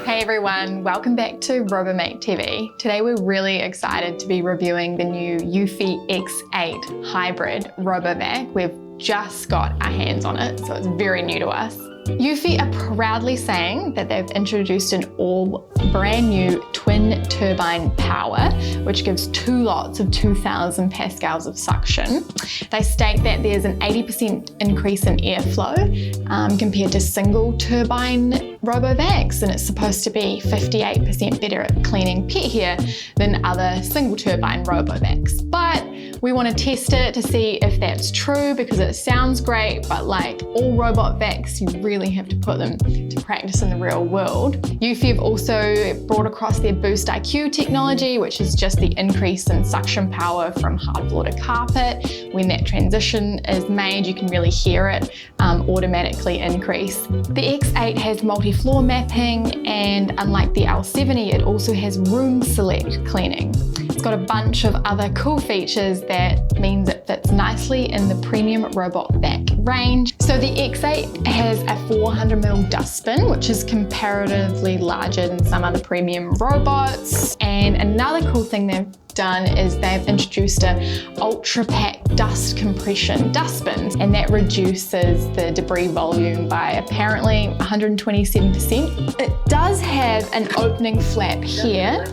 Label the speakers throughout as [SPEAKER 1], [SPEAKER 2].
[SPEAKER 1] Hey everyone, welcome back to Robovac TV. Today we're really excited to be reviewing the new Eufy X8 Hybrid Robovac. We've just got our hands on it, so it's very new to us. Eufy are proudly saying that they've introduced an all brand new twin turbine power, which gives 2 lots of 2000 pascals of suction. They state that there's an 80% increase in airflow compared to single turbine Robovacs, and it's supposed to be 58% better at cleaning pet hair than other single turbine Robovacs. But we want to test it to see if that's true, because it sounds great, but like all robot vacs, you really have to put them to practice in the real world. Eufy have also brought across their Boost IQ technology, which is just the increase in suction power from hard floor to carpet. When that transition is made, you can really hear it automatically increase. The X8 has multi-floor mapping, and unlike the L70, it also has room select cleaning. It's got a bunch of other cool features that means it fits nicely in the premium robot vac range. So the X8 has a 400mm dustbin, which is comparatively larger than some other premium robots. And another cool thing they've done is they've introduced a ultra pack dust compression dustbins, and that reduces the debris volume by apparently 127%. It does have an opening flap here.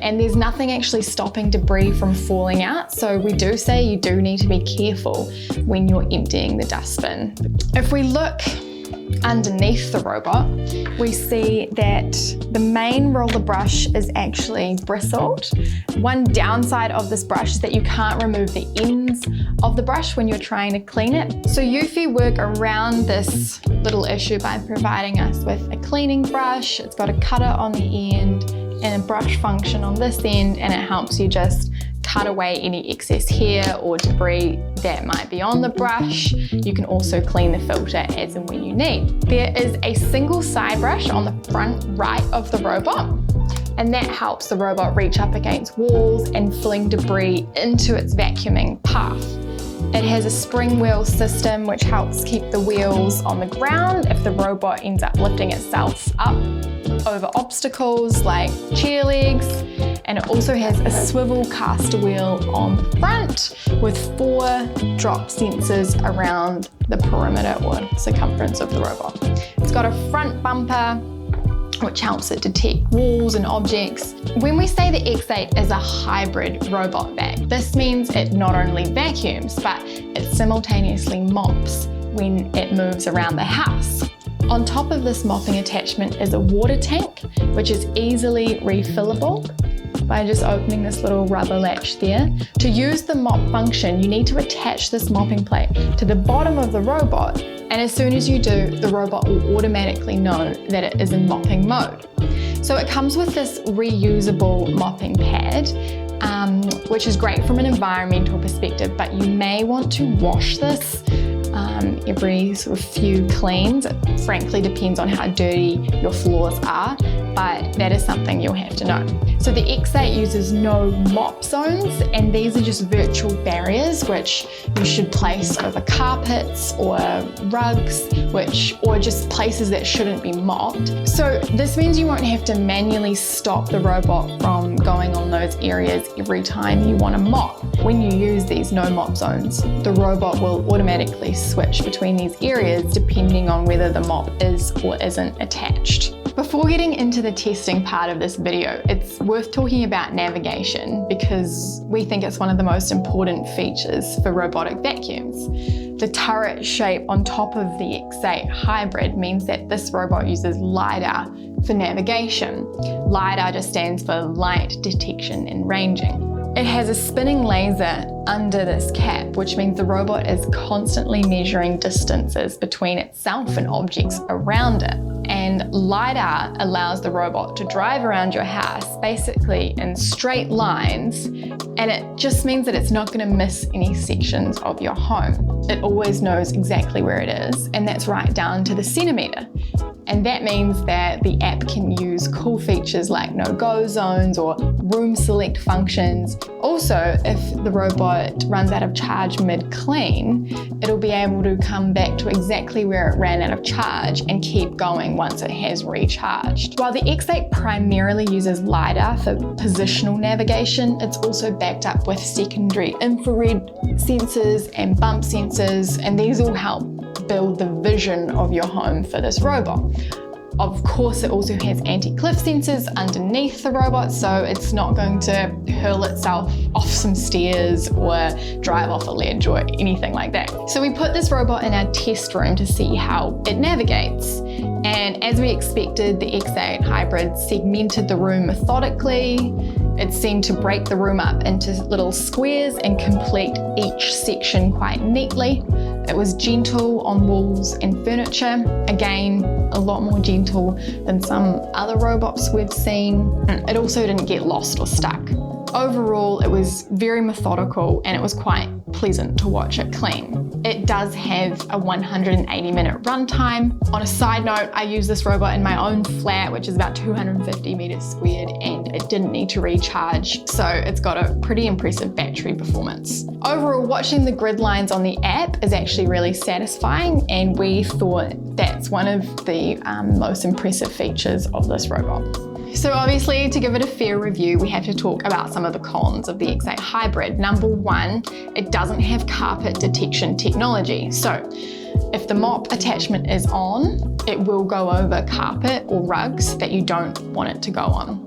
[SPEAKER 1] And there's nothing actually stopping debris from falling out, so we do say you do need to be careful when you're emptying the dustbin. If we look underneath the robot, we see that the main roller brush is actually bristled. One downside of this brush is that you can't remove the ends of the brush when you're trying to clean it. So Eufy work around this little issue by providing us with a cleaning brush. It's got a cutter on the end and a brush function on this end, and it helps you just cut away any excess hair or debris that might be on the brush. You can also clean the filter as and when you need. There is a single side brush on the front right of the robot, and that helps the robot reach up against walls and fling debris into its vacuuming path. It has a spring wheel system which helps keep the wheels on the ground if the robot ends up lifting itself up over obstacles like chair legs. And it also has a swivel caster wheel on the front with 4 drop sensors around the perimeter or circumference of the robot. It's got a front bumper which helps it detect walls and objects. When we say the X8 is a hybrid robot vac, this means it not only vacuums, but it simultaneously mops when it moves around the house. On top of this mopping attachment is a water tank, which is easily refillable by just opening this little rubber latch there. To use the mop function, you need to attach this mopping plate to the bottom of the robot, and as soon as you do, the robot will automatically know that it is in mopping mode. So it comes with this reusable mopping pad, which is great from an environmental perspective, but you may want to wash this every sort of few cleans. It frankly depends on how dirty your floors are, but that is something you'll have to know. So the X8 uses no mop zones, and these are just virtual barriers which you should place over carpets or rugs, or just places that shouldn't be mopped. So this means you won't have to manually stop the robot from going on those areas every time you want to mop. When you use these no mop zones, the robot will automatically switch between these areas depending on whether the mop is or isn't attached. Before getting into the testing part of this video, it's worth talking about navigation, because we think it's one of the most important features for robotic vacuums. The turret shape on top of the X8 Hybrid means that this robot uses Lidar for navigation. Lidar just stands for light detection and ranging. It has a spinning laser under this cap, which means the robot is constantly measuring distances between itself and objects around it. And Lidar allows the robot to drive around your house basically in straight lines, and it just means that it's not going to miss any sections of your home. It always knows exactly where it is, and that's right down to the centimetre. And that means that the app can use cool features like no-go zones or room select functions. Also, if the robot runs out of charge mid-clean, it'll be able to come back to exactly where it ran out of charge and keep going once it has recharged. While the X8 primarily uses Lidar for positional navigation, it's also backed up with secondary infrared sensors and bump sensors, and these all help build the vision of your home for this robot. Of course, it also has anti-cliff sensors underneath the robot, so it's not going to hurl itself off some stairs or drive off a ledge or anything like that. So we put this robot in our test room to see how it navigates. And as we expected, the X8 Hybrid segmented the room methodically. It seemed to break the room up into little squares and complete each section quite neatly. It was gentle on walls and furniture. Again, a lot more gentle than some other robots we've seen. It also didn't get lost or stuck. Overall, it was very methodical and it was quite pleasant to watch it clean. It does have a 180-minute runtime. On a side note, I use this robot in my own flat, which is about 250 meters squared, and it didn't need to recharge, so it's got a pretty impressive battery performance. Overall, watching the grid lines on the app is actually really satisfying, and we thought that's one of the most impressive features of this robot. So obviously, to give it a fair review, we have to talk about some of the cons of the X8 Hybrid. Number one, it doesn't have carpet detection technology. So if the mop attachment is on, it will go over carpet or rugs that you don't want it to go on.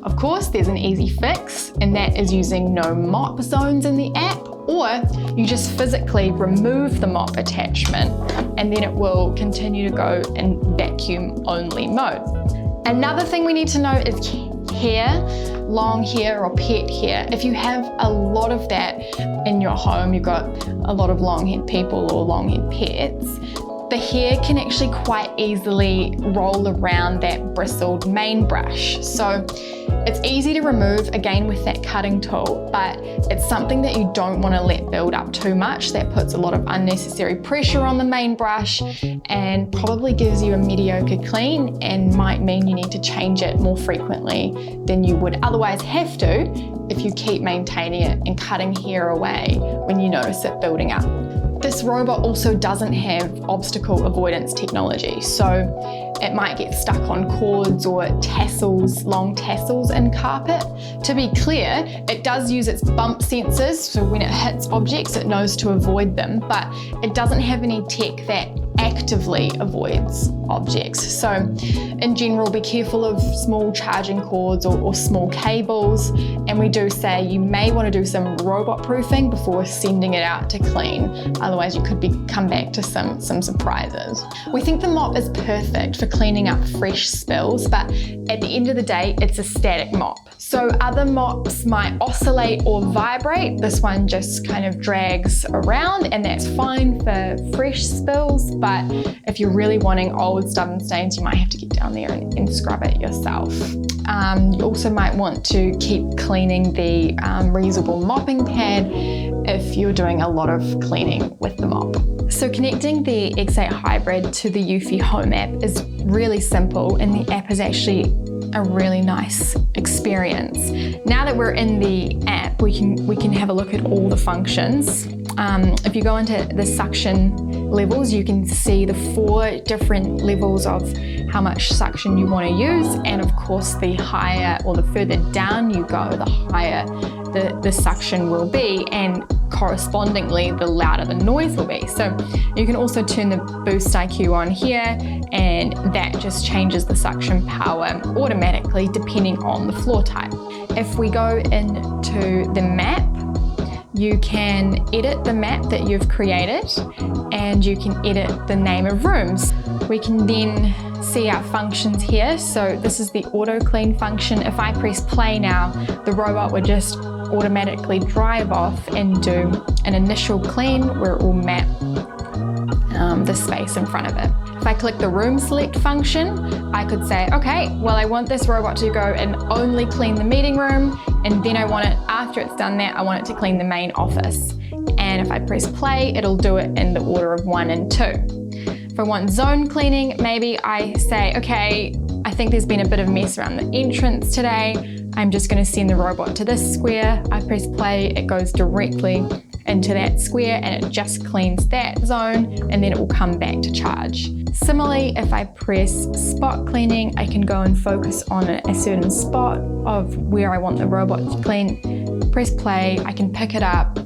[SPEAKER 1] Of course, there's an easy fix, and that is using no mop zones in the app, or you just physically remove the mop attachment and then it will continue to go in vacuum only mode. Another thing we need to know is hair, long hair or pet hair. If you have a lot of that in your home, you've got a lot of long-haired people or long-haired pets, the hair can actually quite easily roll around that bristled main brush. So it's easy to remove, again with that cutting tool, but it's something that you don't want to let build up too much. That puts a lot of unnecessary pressure on the main brush and probably gives you a mediocre clean and might mean you need to change it more frequently than you would otherwise have to if you keep maintaining it and cutting hair away when you notice it building up. This robot also doesn't have obstacle avoidance technology, so it might get stuck on cords or tassels, long tassels in carpet. To be clear, it does use its bump sensors, so when it hits objects, it knows to avoid them, but it doesn't have any tech that actively avoids objects. So in general, be careful of small charging cords or small cables, and we do say you may want to do some robot proofing before sending it out to clean, otherwise you could come back to some surprises. We think the mop is perfect for cleaning up fresh spills, but at the end of the day, it's a static mop. So other mops might oscillate or vibrate. This one just kind of drags around, and that's fine for fresh spills, but if you're really wanting old stubborn stains, you might have to get down there and scrub it yourself. You also might want to keep cleaning the reusable mopping pad if you're doing a lot of cleaning with the mop. So connecting the X8 Hybrid to the Eufy Home app is really simple, and the app is actually a really nice experience. Now that we're in the app, we can have a look at all the functions. If you go into the suction levels, you can see the 4 different levels of how much suction you want to use, and of course the higher or the further down you go, the higher the suction will be, and correspondingly the louder the noise will be. So you can also turn the boost IQ on here, and that just changes the suction power automatically depending on the floor type. If we go into the map, you can edit the map that you've created, and you can edit the name of rooms. We can then see our functions here. So this is the auto clean function. If I press play now, the robot would just automatically drive off and do an initial clean where it will map the space in front of it. If I click the room select function, I could say, okay, well, I want this robot to go and only clean the meeting room, and then I want it, after it's done that, I want it to clean the main office. And if I press play, it'll do it in the order of 1 and 2. If I want zone cleaning, maybe I say, okay, I think there's been a bit of mess around the entrance today. I'm just going to send the robot to this square. I press play, it goes directly into that square and it just cleans that zone, and then it will come back to charge. Similarly, if I press spot cleaning, I can go and focus on a certain spot of where I want the robot to clean. Press play, I can pick it up,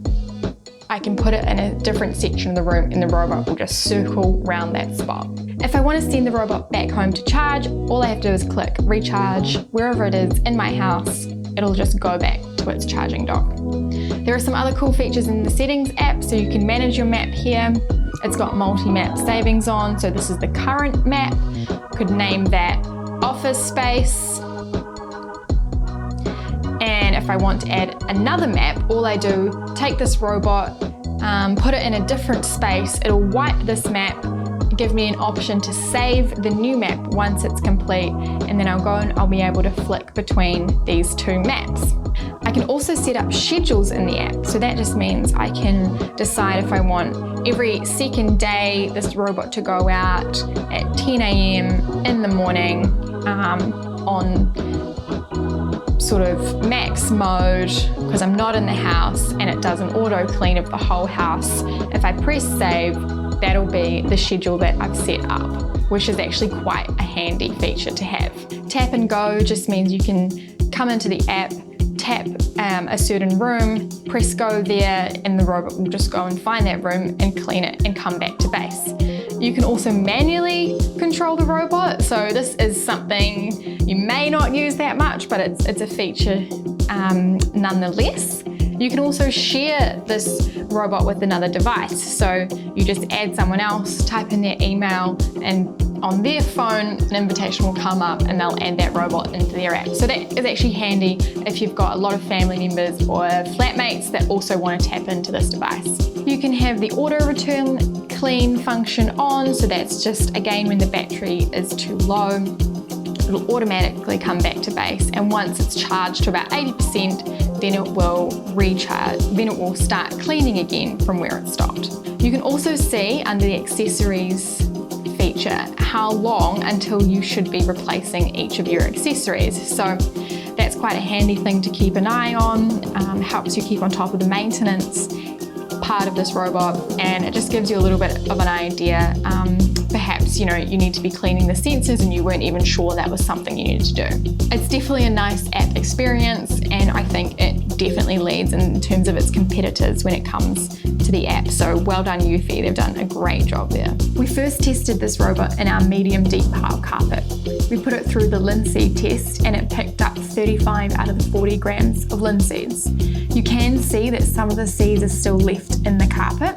[SPEAKER 1] I can put it in a different section of the room and the robot will just circle around that spot. If I want to send the robot back home to charge, all I have to do is click recharge wherever it is in my house. It'll just go back to its charging dock. There are some other cool features in the settings app, so you can manage your map here. It's got multi-map savings on, so this is the current map. Could name that office space. And if I want to add another map, all I do, take this robot, put it in a different space, it'll wipe this map, give me an option to save the new map once it's complete, and then I'll go and I'll be able to flick between these two maps. I can also set up schedules in the app, so that just means I can decide if I want every second day this robot to go out at 10 a.m. in the morning on sort of max mode because I'm not in the house and it does an auto clean of the whole house. If I press save, that'll be the schedule that I've set up, which is actually quite a handy feature to have. Tap and go just means you can come into the app, tap a certain room, press go there, and the robot will just go and find that room and clean it and come back to base. You can also manually control the robot, so this is something you may not use that much, but it's a feature nonetheless. You can also share this robot with another device. So you just add someone else, type in their email, and on their phone, an invitation will come up and they'll add that robot into their app. So that is actually handy if you've got a lot of family members or flatmates that also want to tap into this device. You can have the auto return clean function on. So that's just, again, when the battery is too low, it'll automatically come back to base. And once it's charged to about 80%, then it will recharge, then it will start cleaning again from where it stopped. You can also see under the accessories feature how long until you should be replacing each of your accessories. So that's quite a handy thing to keep an eye on, helps you keep on top of the maintenance part of this robot, and it just gives you a little bit of an idea. Perhaps you need to be cleaning the sensors and you weren't even sure that was something you needed to do. It's definitely a nice app experience, and I think it definitely leads in terms of its competitors when it comes to the app. So well done Eufy, they've done a great job there. We first tested this robot in our medium deep pile carpet. We put it through the linseed test and it picked up 35 out of the 40 grams of linseeds. You can see that some of the seeds are still left in the carpet.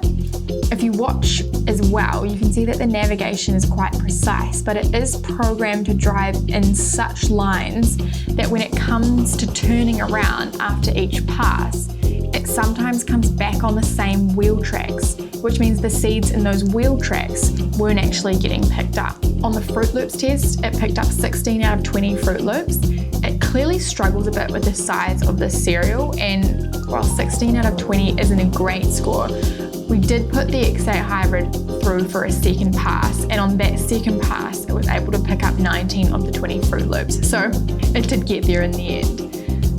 [SPEAKER 1] If you watch as well, you can see that the navigation is quite precise, but it is programmed to drive in such lines that when it comes to turning around after each pass, it sometimes comes back on the same wheel tracks, which means the seeds in those wheel tracks weren't actually getting picked up. On the Fruit Loops test, it picked up 16 out of 20 Fruit Loops. It clearly struggles a bit with the size of the cereal, and while 16 out of 20 isn't a great score, we did put the X8 Hybrid through for a second pass, and on that second pass, it was able to pick up 19 of the 20 Fruit Loops. So it did get there in the end.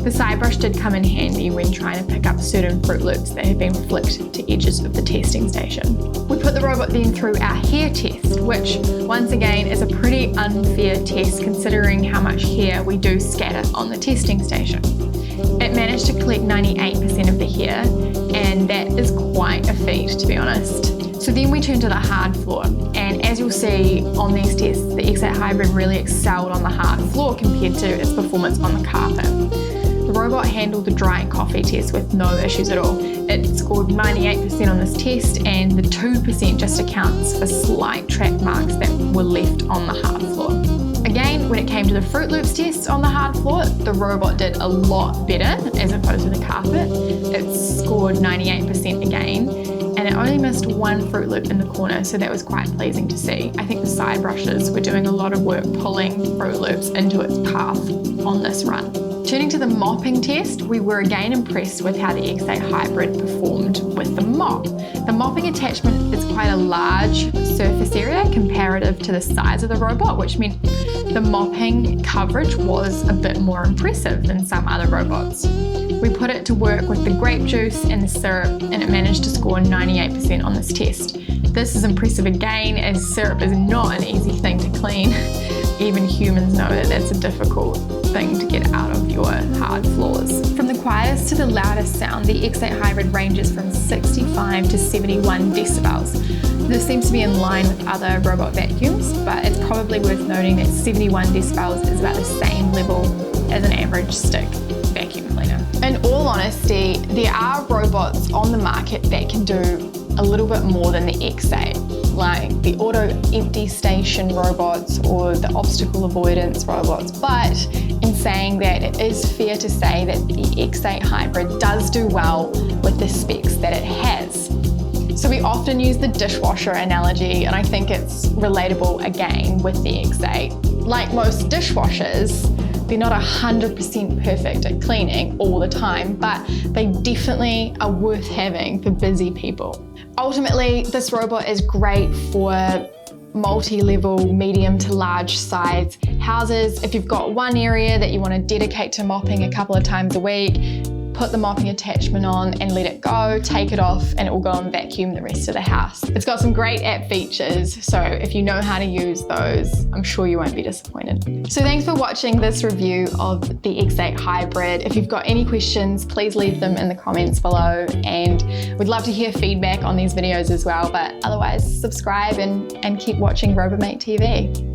[SPEAKER 1] The side brush did come in handy when trying to pick up certain Fruit Loops that had been flicked to edges of the testing station. We put the robot then through our hair test, which once again is a pretty unfair test considering how much hair we do scatter on the testing station. It managed to collect 98% of the hair, and that is quite a feat, to be honest. So then we turned to the hard floor, and as you'll see on these tests, the X8 Hybrid really excelled on the hard floor compared to its performance on the carpet. The robot handled the dry coffee test with no issues at all. It scored 98% on this test, and the 2% just accounts for slight track marks that were left on the hard floor. Again, when it came to the Fruit Loops test on the hard floor, the robot did a lot better as opposed to the carpet. It scored 98% again, and it only missed one Fruit Loop in the corner, so that was quite pleasing to see. I think the side brushes were doing a lot of work pulling Fruit Loops into its path on this run. Turning to the mopping test, we were again impressed with how the X8 Hybrid performed with the mop. The mopping attachment is quite a large surface area comparative to the size of the robot, which meant the mopping coverage was a bit more impressive than some other robots. We put it to work with the grape juice and the syrup, and it managed to score 98% on this test. This is impressive again, as syrup is not an easy thing to clean. Even humans know that that's a difficult thing to get out of your hard floors. From the quietest to the loudest sound, the X8 Hybrid ranges from 65 to 71 decibels. This seems to be in line with other robot vacuums, but it's probably worth noting that 71 decibels is about the same level as an average stick vacuum cleaner. In all honesty, there are robots on the market that can do a little bit more than the X8, like the auto empty station robots or the obstacle avoidance robots. But in saying that, it is fair to say that the X8 Hybrid does do well with the specs that it has. So we often use the dishwasher analogy, and I think it's relatable again with the X8. Like most dishwashers, they're not 100% perfect at cleaning all the time, but they definitely are worth having for busy people. Ultimately, this robot is great for multi-level, medium to large size houses. If you've got one area that you want to dedicate to mopping a couple of times a week, put the mopping attachment on and let it go, take it off, and it will go and vacuum the rest of the house. It's got some great app features, so if you know how to use those, I'm sure you won't be disappointed. So thanks for watching this review of the X8 Hybrid. If you've got any questions, please leave them in the comments below, and we'd love to hear feedback on these videos as well. But otherwise, subscribe and keep watching Robomate TV.